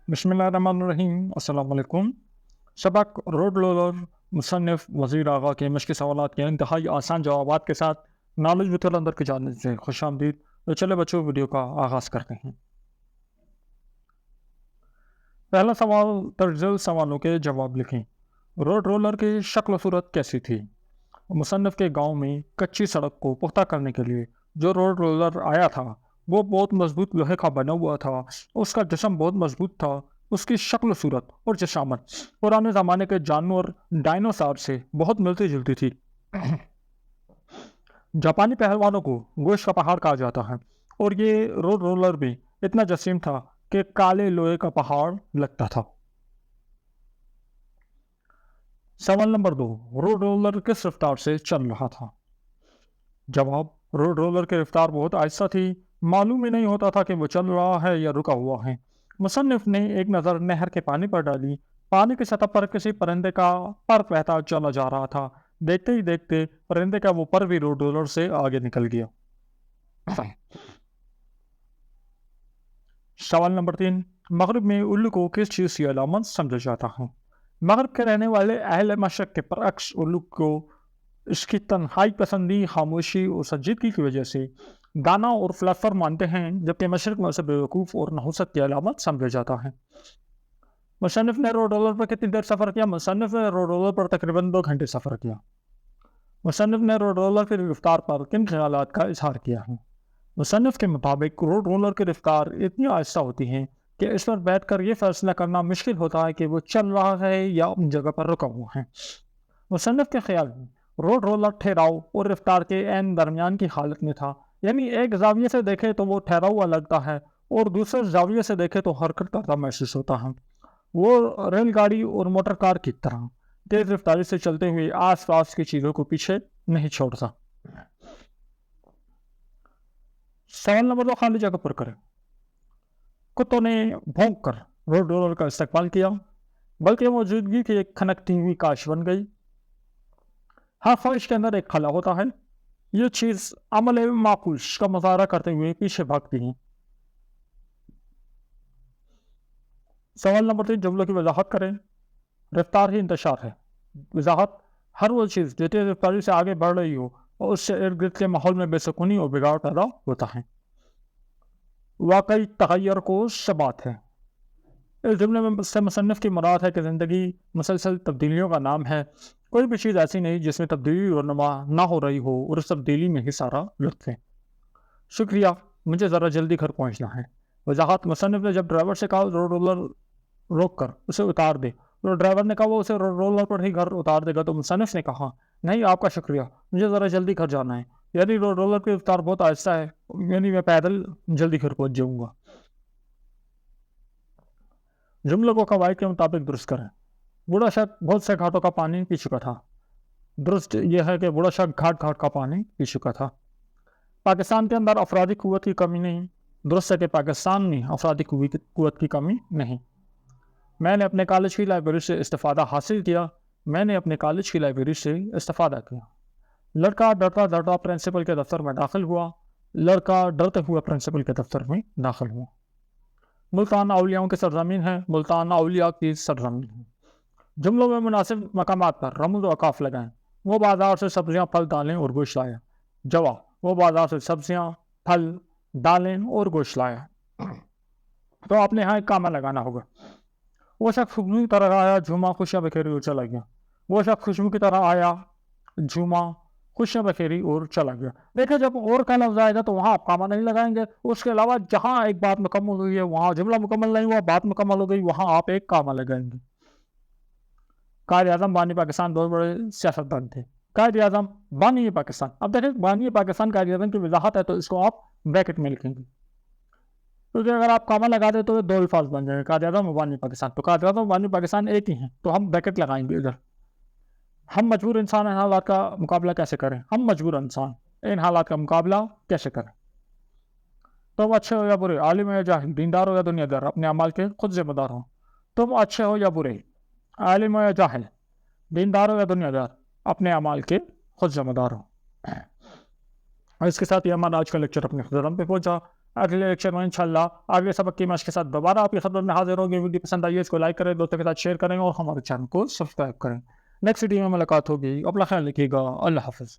बिस्मिल्लाहिर्रहमानिर्रहीम। अस्सलाम वालेकुम। सबक रोड रोलर मुसन्निफ वज़ीर आगा के मश्क़ी सवालात के इंतहाई आसान जवाबात के साथ नॉलेज विद अंदर की जानिब से खुश आमदीद। तो चले बच्चों, वीडियो का आगाज़ करते हैं। पहला सवाल, तर्जुल सवालों के जवाब लिखें। रोड रोलर की शक्ल सूरत कैसी थी? मुसन्निफ के गांव में कच्ची सड़क को पुख्ता करने के लिए जो रोड रोलर आया था वो बहुत मजबूत लोहे का बना हुआ था। उसका जिस्म बहुत मजबूत था। उसकी शक्ल सूरत और जशामत पुराने ज़माने के जानवर डायनासोर से बहुत मिलती जुलती थी। जापानी पहलवानों को गोश्त का पहाड़ कहा जाता है और ये रोड रोलर भी इतना जसीम था कि काले लोहे का पहाड़ लगता था। सवाल नंबर 2, रोड रोलर किस रफ्तार से चल रहा था? जवाब, रोड रोलर की रफ्तार बहुत आहिस्ता थी। मालूम ही नहीं होता था कि वो चल रहा है या रुका हुआ है। मुसन्निफ ने एक नज़र नहर के पानी पर डाली। पानी की सतह पर किसी परिंदे का पर बहता चला जा रहा था। देखते ही देखते परिंदे का वो पर भी रोड रोलर से आगे निकल गया। सवाल नंबर 3, मगरिब में उल्लू को किस चीज़ की अलामत समझा जाता है? मगरिब के रहने वाले अहले मशरक़ के बरअक्स उल्लू को इसकी तन्हाई पसंदी, खामोशी और संजीदगी की वजह से दाना और फिलासफर मानते हैं, जबकि मशरक़ में उसे बेवकूफ़ और नहुसत की अलामत समझा जाता है। मुसन्निफ ने रोड रोलर पर कितनी देर सफ़र किया? मुसन्निफ ने रोड रोलर पर तकरीबन 2 घंटे सफ़र किया। मुसन्निफ ने रोड रोलर की रफ्तार पर किन ख्यालात का इजहार किया है? मुसन्निफ के मुताबिक रोड रोलर की रफ्तार इतनी आहिस्ता होती है कि इस पर बैठ कर यह फैसला करना मुश्किल होता है कि वो चल रहा है या अपनी जगह पर रुका हुआ है। मुसन्निफ के ख्याल में रोड रोलर ठहराव और रफ्तार के एन दरमियान की हालत में था, यानी एक जाविये से देखे तो वो ठहरा हुआ लगता है और दूसरे जाविये से देखे तो हरकत करता महसूस होता है। वो रेलगाड़ी और मोटर कार की तरह तेज रफ्तारी से चलते हुए आस पास की चीज़ों को पीछे नहीं छोड़ता। सवाल नंबर 2, खाली जगह पर करें। कुत्तों ने भौंक कर रोड रोलर का इस्तेमाल किया, बल्कि मौजूदगी की एक खनकती हुई काश बन गई। हर ख्वाहिश के अंदर एक खला होता है। ये चीज़ अमल माकूश का मुजाहरा करते हुए पीछे भागती है। सवाल नंबर 3, जुमलों की वजाहत करें। रफ्तार ही इंतशार है। वजाहत, हर वो चीज़ जो तेज रफ्तारी से आगे बढ़ रही हो और उससे इर्द गिर्द के माहौल में बेसुकूनी और बिगाड़ पैदा होता है। वाकई तगय्युर को शबात है। इस जुमले में से मुसन्निफ की मुराद है कि ज़िंदगी मुसलसल तब्दीलियों का नाम है। कोई भी चीज़ ऐसी नहीं जिसमें तब्दीली और नमा ना हो रही हो और उस तब्दीली में ही सारा लुत्फ़ है। शुक्रिया, मुझे ज़रा जल्दी घर पहुंचना है। वजाहत, मुसन्निफ ने जब ड्राइवर से कहा रोड रोलर रोक कर उसे उतार दे, तो ड्राइवर ने कहा वो उसे रोड रोलर पर ही घर उतार देगा, तो मुसन्निफ ने कहा नहीं, आपका शुक्रिया, मुझे ज़रा जल्दी घर जाना है। यानी रोड रोलर की रफ्तार बहुत आहिस्ता है, यानी मैं पैदल जल्दी घर पहुँच जाऊँगा। जुमलों को कवायद के मुताबिक दुरुस्त करें। बूढ़ा शख्स बहुत से घाटों का पानी पी चुका था। दुरुस्त यह है कि बूढ़ा शख्स घाट घाट का पानी पी चुका था। पाकिस्तान के अंदर अफरादी कुव्वत की कमी नहीं। दुरुस्त है कि पाकिस्तान में अफरादी कुव्वत की कमी नहीं। मैंने अपने कॉलेज की लाइब्रेरी से इस्तिफ़ादा हासिल किया। मैंने अपने कॉलेज की लाइब्रेरी से इस्तिफ़ादा किया। लड़का डरता डरता प्रिंसिपल के दफ्तर में दाखिल हुआ। लड़का डरते हुए प्रिंसिपल के दफ्तर में दाखिल हुआ। मुल्तान औलियाओं की सरजमीन है। मुल्तान औलिया की सरजमीन है। जुमलों में मुनासिब मकामात पर रमूज़ और काफ लगाएं। वो बाजार से सब्जियां, फल, दालें और गोश्त लाया। जवाब, वो बाजार से सब्जियां, फल, दालें और गोश्त लाया। तो आपने यहाँ एक कामा लगाना होगा। वो शख्स खुशबू की तरह आया, झूमा, खुशियाँ बखेरी और चला गया। वो शख्स खुशबू की तरह आया, झूमा, खुशियाँ बखेरी और चला गया। देखिए, जब और का लफ्ज़ आएगा तो वहाँ आप कामा नहीं लगाएंगे। उसके अलावा जहाँ एक बात मुकम्मल हुई है, वहाँ जुमला मुकम्मल नहीं हुआ, बात मुकम्मल हो गई, वहाँ आप एक कामा लगाएंगे। कायद आज़म बानी पाकिस्तान बहुत बड़े सियासतदान थे। कायद आज़म बानी पाकिस्तान। अब देखिए, बानी पाकिस्तान कायद आज़म की वजाहत है तो इसको आप ब्रैकेट में लिखेंगे, क्योंकि अगर आप कामा लगा दे तो 2 अल्फाज बन जाएंगे, कायद आज़म और बानी पाकिस्तान। तो कायद आज़म बानी पाकिस्तान एक ही हैं, तो हम ब्रैकेट लगाएंगे इधर। हम मजबूर इंसान इन हालात का मुकाबला कैसे करें? हम मजबूर इंसान इन हालात का मुकाबला कैसे करें? तुम अच्छे हो या बुरे, आलिम हो या जाहिल, दीनदार हो या दुनियादार, अपने अमाल के खुद जिम्मेदार हो। तुम अच्छे हो या बुरे, आलिम हो या जाहिल, दीनदार हो या दुनियादार, अपने अमाल के खुद जिम्मेदार हो। और इसके साथ ही हमारा आज का लेक्चर अपने ख़त्म पे पहुंचा। اگلے لیکچر میں انشاءاللہ اگلے سبق کی مشق کے ساتھ دوبارہ آپ کی خدمت میں حاضر ہوں گے. ویڈیو پسند آئی ہے اس کو لائک کریں, دوستوں کے ساتھ شیئر کریں اور ہمارے چینل کو سبسکرائب کریں. نیکسٹ ویڈیو میں ملاقات ہوگی. اپنا خیال رکھیے گا. اللہ حافظ.